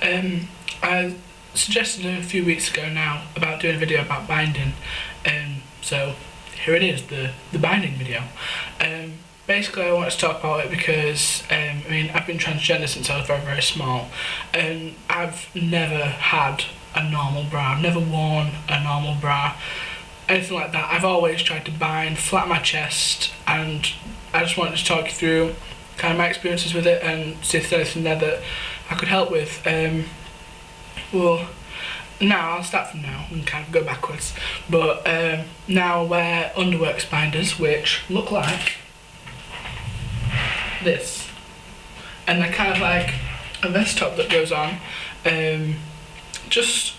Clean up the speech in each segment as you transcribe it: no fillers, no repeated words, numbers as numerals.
I suggested a few weeks ago now about doing a video about binding, so here it is, the binding video. Basically I wanted to talk about it because I've been transgender since I was very, very small, and I've never had a normal bra. I've never worn a normal bra, anything like that. I've always tried to bind, flat my chest, and I just wanted to talk you through kind of my experiences with it and see if there's anything there that I could help with. Well, now I'll start from now and kind of go backwards. But now I wear underworks binders, which look like this, and they're kind of like a vest top that goes on, just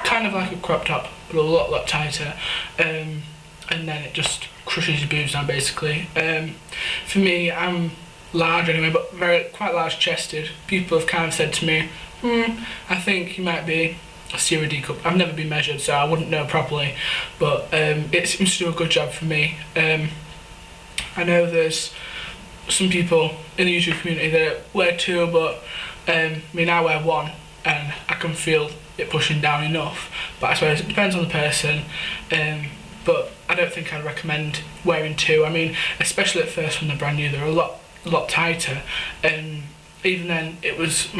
kind of like a crop top, but a lot tighter, and then it just crushes your boobs down basically. For me, I'm large anyway, but quite large chested. People have kind of said to me, I think you might be a Series D cup. I've never been measured, so I wouldn't know properly, but it seems to do a good job for me. I know there's some people in the YouTube community that wear two, but I wear one and I can feel it pushing down enough, but I suppose it depends on the person. But I don't think I'd recommend wearing two. Especially at first when they're brand new, they're a lot tighter, and even then it was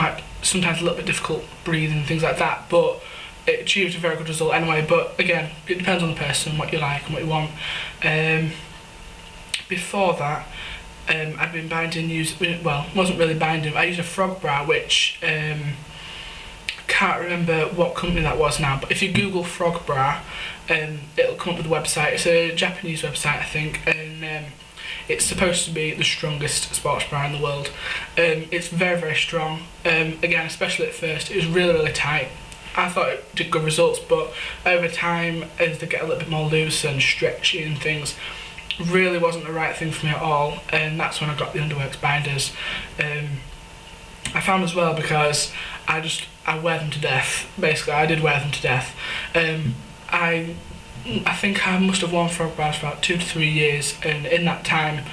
sometimes a little bit difficult breathing and things like that, but it achieved a very good result anyway. But again, it depends on the person, what you like and what you want. Before that, I'd been binding, wasn't really binding, I used a frog bra, which can't remember what company that was now, but if you Google frog bra, it'll come up with the website. It's a Japanese website, I think, and it's supposed to be the strongest sports bra in the world. It's very, very strong. Again, especially at first, it was really tight. I thought it did good results, but over time, as they get a little bit more loose and stretchy and things, really wasn't the right thing for me at all, and that's when I got the underworks binders. I found as well, because I wear them to death. Basically, I did wear them to death. I think I must have worn frog bras for about 2 to 3 years, and in that time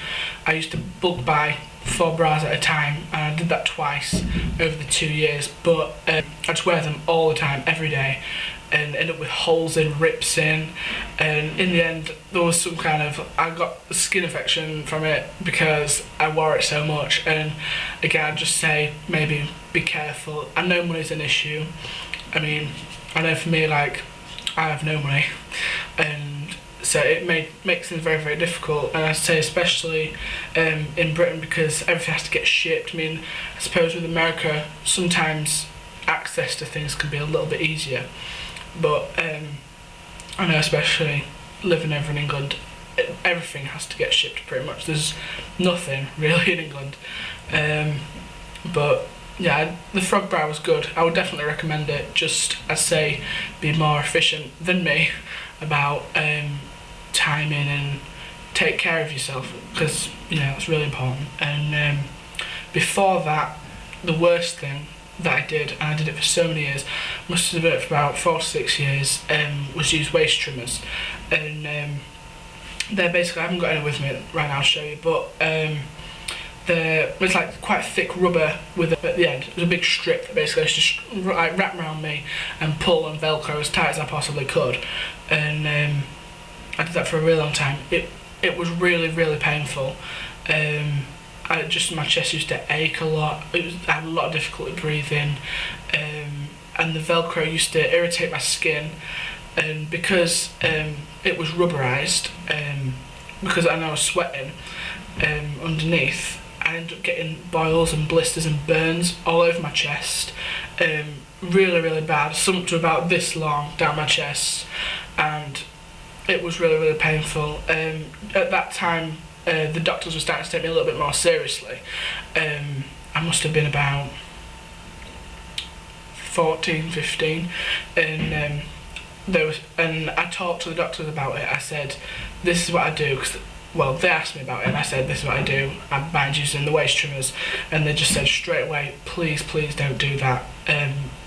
I used to bulk buy 4 bras at a time, and I did that twice over the 2 years, but I just wear them all the time, every day, and end up with holes in, rips in, and in the end there was I got a skin infection from it because I wore it so much. And again, I'd just say maybe be careful. I know money's an issue. I know for me, I have no money, and so it makes things very, very difficult, and I'd say especially in Britain, because everything has to get shipped. I suppose with America sometimes access to things can be a little bit easier, but I know especially living over in England, everything has to get shipped pretty much. There's nothing really in England, but yeah, the frog bra was good. I would definitely recommend it. Just, I'd say, be more efficient than me about timing and take care of yourself, because it's really important. And before that, the worst thing that I did, and I did it for so many years, must have done it for about 4 to 6 years, was use waist trimmers. And they're basically, I haven't got any with me right now to show you, but it's like quite thick rubber with at the end. It was a big strip that basically just wrap around me and pull and velcro as tight as I possibly could. And I did that for a really long time. It was really painful. My chest used to ache a lot. I had a lot of difficulty breathing, and the velcro used to irritate my skin. And because it was rubberized, because I was sweating underneath, I ended up getting boils and blisters and burns all over my chest, really bad, some to about this long down my chest, and it was really painful. At that time, the doctors were starting to take me a little bit more seriously. I must have been about 14, 15, and I talked to the doctors about it. I said, this is what I do, because they asked me about it, and I said, this is what I do. I bind using the waist trimmers, and they just said straight away, please don't do that.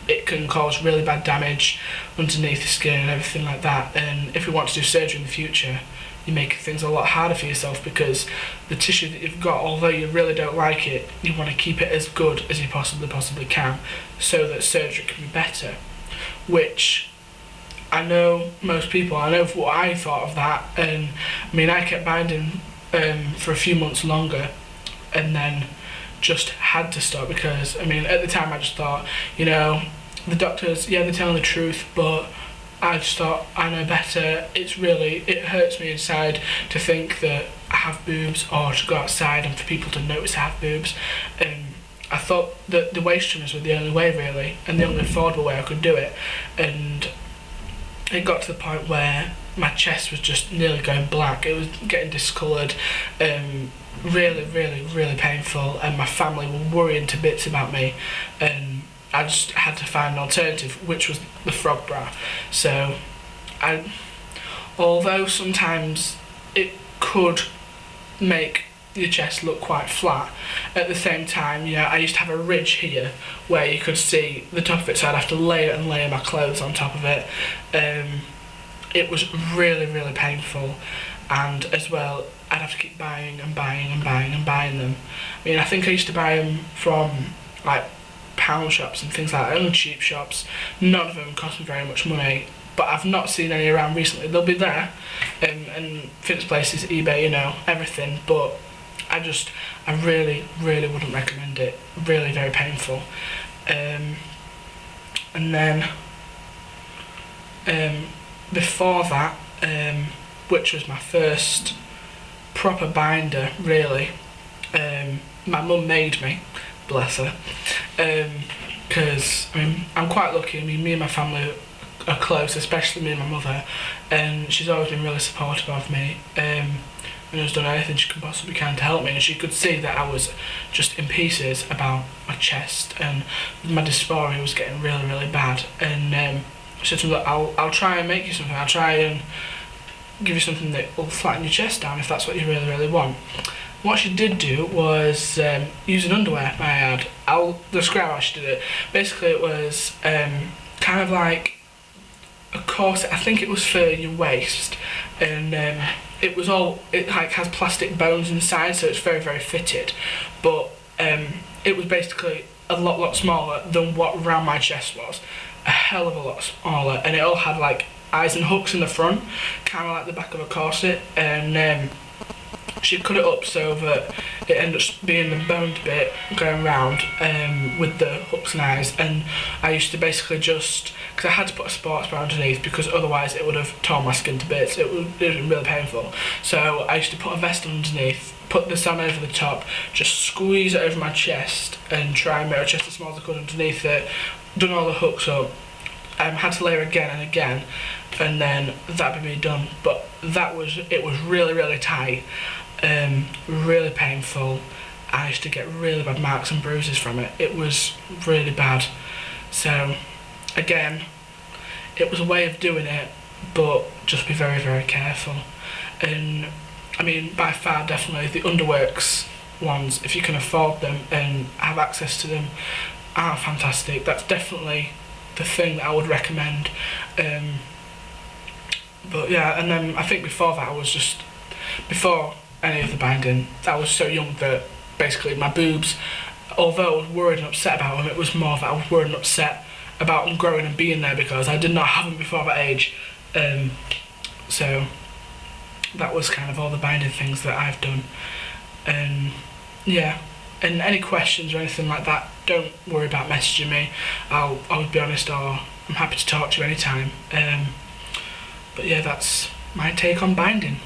It can cause really bad damage underneath the skin and everything like that, and if we want to do surgery in the future, you're making things a lot harder for yourself, because the tissue that you've got, although you really don't like it, you want to keep it as good as you possibly can, so that surgery can be better. Which I know most people, I know what I thought of that, and I mean, I kept binding for a few months longer, and then just had to stop, because I mean, at the time I just thought, you know, the doctors, yeah, they're telling the truth, but I just thought, I know better. It hurts me inside to think that I have boobs, or to go outside and for people to notice I have boobs. I thought that the waist trimmers were the only way, really, and the only affordable way I could do it. And it got to the point where my chest was just nearly going black. It was getting discoloured, really painful, and my family were worrying to bits about me, and I just had to find an alternative, which was the frog bra. So, although sometimes it could make your chest look quite flat, at the same time, you know, I used to have a ridge here where you could see the top of it, so I'd have to layer my clothes on top of it. It was really painful, and as well, I'd have to keep buying them. I mean, I think I used to buy them from like pound shops and things like that, only cheap shops. None of them cost me very much money, but I've not seen any around recently. They'll be there, and fitness places, eBay, you know, everything, but I really wouldn't recommend it. Really very painful. And then before that, which was my first proper binder, really, my mum made me, bless her, because I mean, I'm quite lucky. I mean, me and my family are close, especially me and my mother, and she's always been really supportive of me, and has done anything she possibly can to help me. And she could see that I was just in pieces about my chest, and my dysphoria was getting really bad. And she said to me, look, I'll try and make you something. I'll try and give you something that will flatten your chest down if that's what you really want. What she did do was use an underwear I had. I'll describe how she did it. Basically, it was kind of like a corset. I think it was for your waist, and it like has plastic bones inside, so it's very fitted. But it was basically a lot smaller than what round my chest was. A hell of a lot smaller, and it all had like eyes and hooks in the front, kind of like the back of a corset, and she cut it up so that it ended up being the boned bit going round with the hooks and eyes. And I used to basically just, because I had to put a sports bra underneath, because otherwise it would have torn my skin to bits. It would have been really painful. So I used to put a vest underneath, put the on over the top, just squeeze it over my chest and try and make my chest as small as I could underneath it. Done all the hooks up. Had to layer again and again, and then that'd be me done. But it was really tight, really painful. I used to get really bad marks and bruises from it. It was really bad. So again, it was a way of doing it, but just be very careful. And I mean, by far, definitely the Underworks ones, if you can afford them and have access to them, are fantastic. That's definitely the thing that I would recommend. But yeah, and then I think before that, before any of the binding, I was so young that basically my boobs, although I was worried and upset about them, it was more that I was worried and upset about them growing and being there, because I did not have them before that age. So that was kind of all the binding things that I've done. Yeah, and any questions or anything like that, don't worry about messaging me. I'll be honest, or I'm happy to talk to you anytime. But yeah, that's my take on binding.